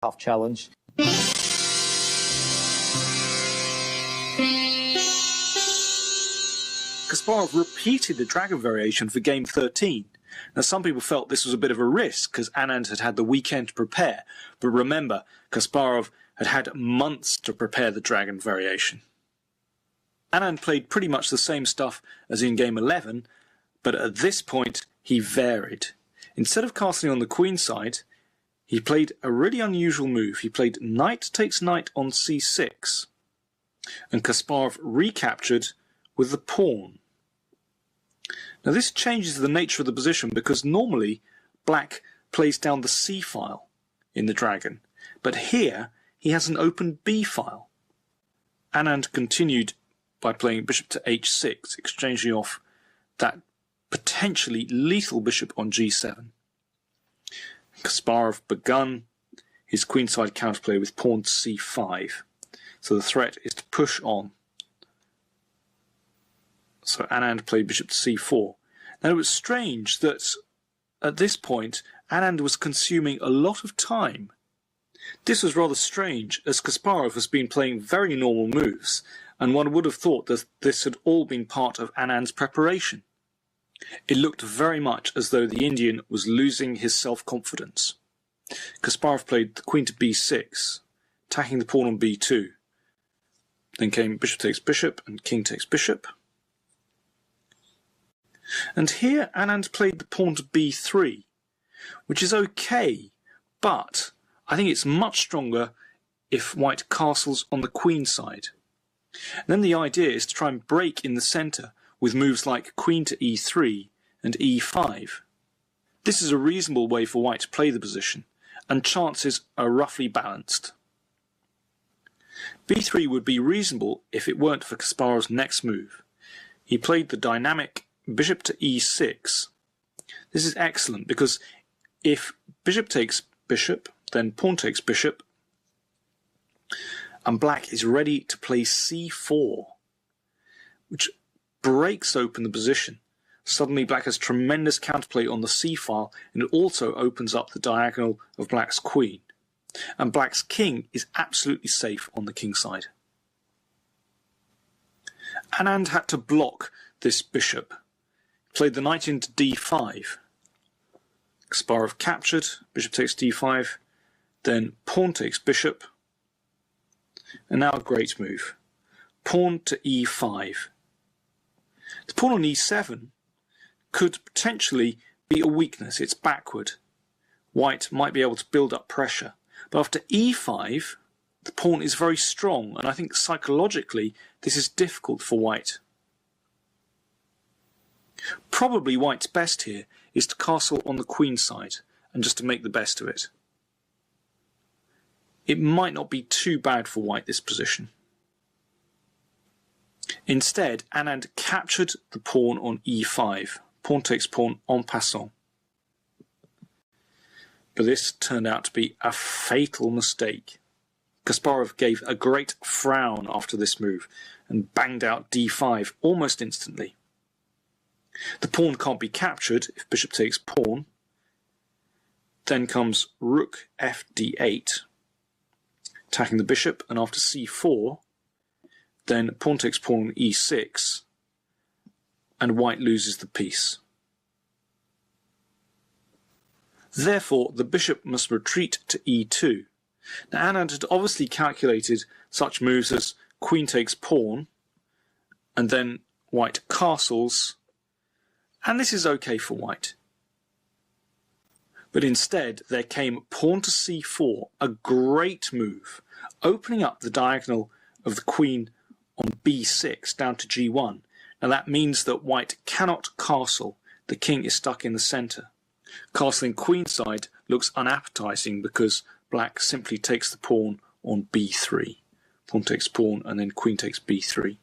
tough challenge. Kasparov repeated the dragon variation for game 13. Now, some people felt this was a bit of a risk because Anand had had the weekend to prepare, but remember, Kasparov had had months to prepare the dragon variation. Anand played pretty much the same stuff as in game 11, but at this point he varied. Instead of castling on the queen side, he played a really unusual move. He played knight takes knight on c6, and Kasparov recaptured with the pawn. Now this changes the nature of the position because normally black plays down the c file in the dragon, but here he has an open b file. Anand continued by playing bishop to h6, exchanging off that potentially lethal bishop on g7. Kasparov begun his queenside counterplay with pawn to c5, so the threat is to push on. So Anand played bishop to c4. Now it was strange that at this point Anand was consuming a lot of time. This was rather strange as Kasparov has been playing very normal moves, and one would have thought that this had all been part of Anand's preparation. It looked very much as though the Indian was losing his self-confidence. Kasparov played the queen to b6, attacking the pawn on b2. Then came bishop takes bishop and king takes bishop. And here Anand played the pawn to b3, which is okay, but I think it's much stronger if white castles on the queen side. And then the idea is to try and break in the centre with moves like queen to e3 and e5. This is a reasonable way for white to play the position, and chances are roughly balanced. b3 would be reasonable if it weren't for Kasparov's next move. He played the dynamic bishop to e6. This is excellent because if bishop takes bishop, then pawn takes bishop, and black is ready to play c4, which breaks open the position. Suddenly black has tremendous counterplay on the c file, and it also opens up the diagonal of black's queen. And black's king is absolutely safe on the king side. Anand had to block this bishop. He played the knight into d5. Kasparov captured, bishop takes d5, then pawn takes bishop, and now a great move. Pawn to e5. The pawn on e7 could potentially be a weakness. It's backward. White might be able to build up pressure. But after e5, the pawn is very strong, and I think psychologically this is difficult for white. Probably white's best here is to castle on the queen side and just to make the best of it. It might not be too bad for white, this position. Instead, Anand captured the pawn on e5. Pawn takes pawn en passant. But this turned out to be a fatal mistake. Kasparov gave a great frown after this move and banged out d5 almost instantly. The pawn can't be captured if bishop takes pawn. Then comes rook f d8, attacking the bishop, and after c4, then pawn takes pawn on e6, and white loses the piece. Therefore, the bishop must retreat to e2. Now, Anand had obviously calculated such moves as queen takes pawn, and then white castles, and this is okay for white. But instead, there came pawn to c4, a great move, opening up the diagonal of the queen on b6 down to g1. Now that means that white cannot castle. The king is stuck in the centre. Castling queenside looks unappetizing because black simply takes the pawn on b3. Pawn takes pawn and then queen takes b3.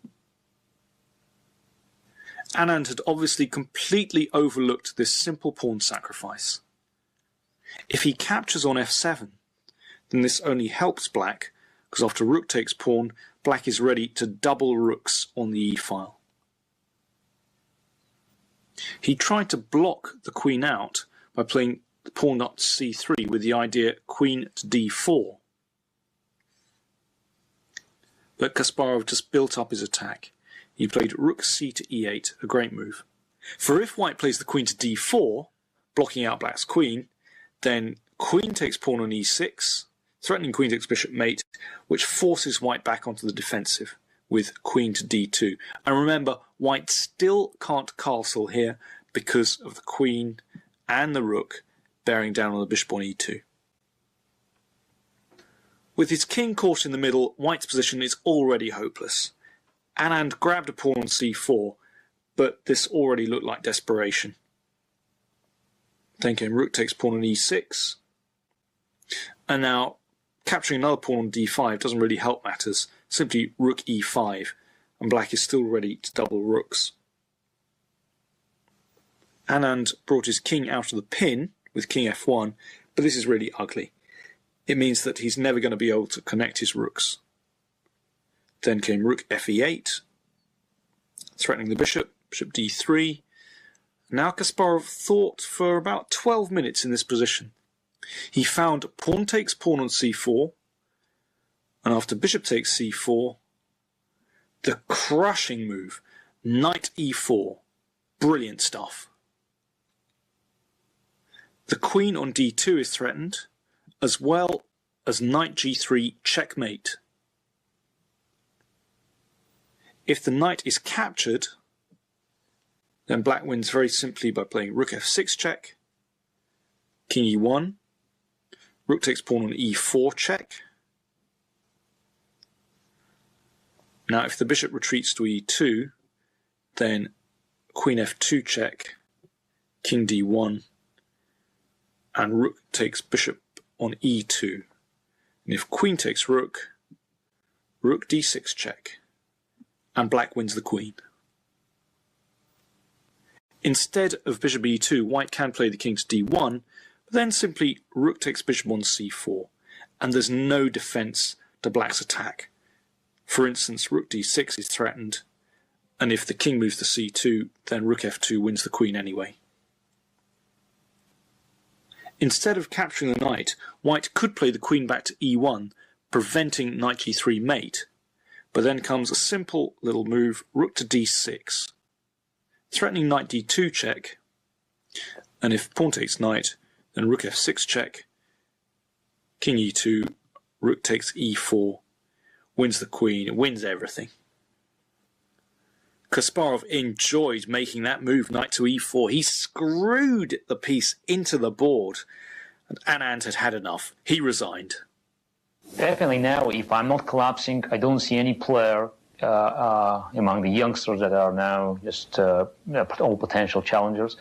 Anand had obviously completely overlooked this simple pawn sacrifice. If he captures on f7, then this only helps black, because after rook takes pawn, black is ready to double rooks on the e-file. He tried to block the queen out by playing the pawn up to c3 with the idea queen to d4. But Kasparov just built up his attack. He played rook c to e8, a great move. For if white plays the queen to d4, blocking out black's queen, then queen takes pawn on e6, threatening queen takes bishop mate, which forces white back onto the defensive with queen to d2. And remember, white still can't castle here because of the queen and the rook bearing down on the bishop on e2. With his king caught in the middle, white's position is already hopeless. Anand grabbed a pawn on c4, but this already looked like desperation. Then came rook takes pawn on e6, and now capturing another pawn on d5 doesn't really help matters. Simply rook e5, and black is still ready to double rooks. Anand brought his king out of the pin with king f1, but this is really ugly. It means that he's never going to be able to connect his rooks. Then came rook fe8, threatening the bishop, bishop d3. Now Kasparov thought for about 12 minutes in this position. He found pawn takes pawn on c4, and after bishop takes c4, the crushing move, knight e4. Brilliant stuff. The queen on d2 is threatened, as well as knight g3 checkmate. If the knight is captured, then black wins very simply by playing rook f6 check, king e1, rook takes pawn on e4 check. Now if the bishop retreats to e2, then queen f2 check, king d1, and rook takes bishop on e2. And if queen takes rook, rook d6 check, and black wins the queen. Instead of bishop e2, white can play the king to d1, but then simply rook takes bishop on c4, and there's no defense to black's attack. For instance, rook d6 is threatened, and if the king moves to c2, then rook f2 wins the queen anyway. Instead of capturing the knight, white could play the queen back to e1, preventing knight g3 mate, but then comes a simple little move, rook to d6, threatening knight d2 check, and if pawn takes knight, then rook f6 check, king e2, rook takes e4, wins the queen, wins everything. Kasparov enjoyed making that move, knight to e4. He screwed the piece into the board, and Anand had had enough. He resigned. Definitely now, if I'm not collapsing, I don't see any player among the youngsters that are now just all potential challengers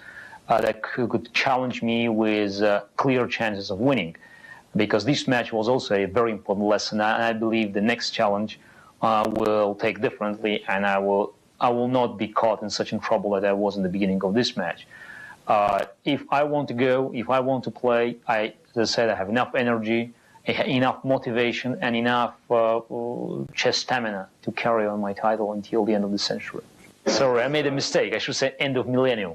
that could challenge me with clear chances of winning. Because this match was also a very important lesson, and I believe the next challenge will take differently, and I will not be caught in such trouble that I was in the beginning of this match. If I want to go, if I want to play, as I said, I have enough energy, enough motivation, and enough chess stamina to carry on my title until the end of the century. Sorry, I made a mistake. I should say end of millennium.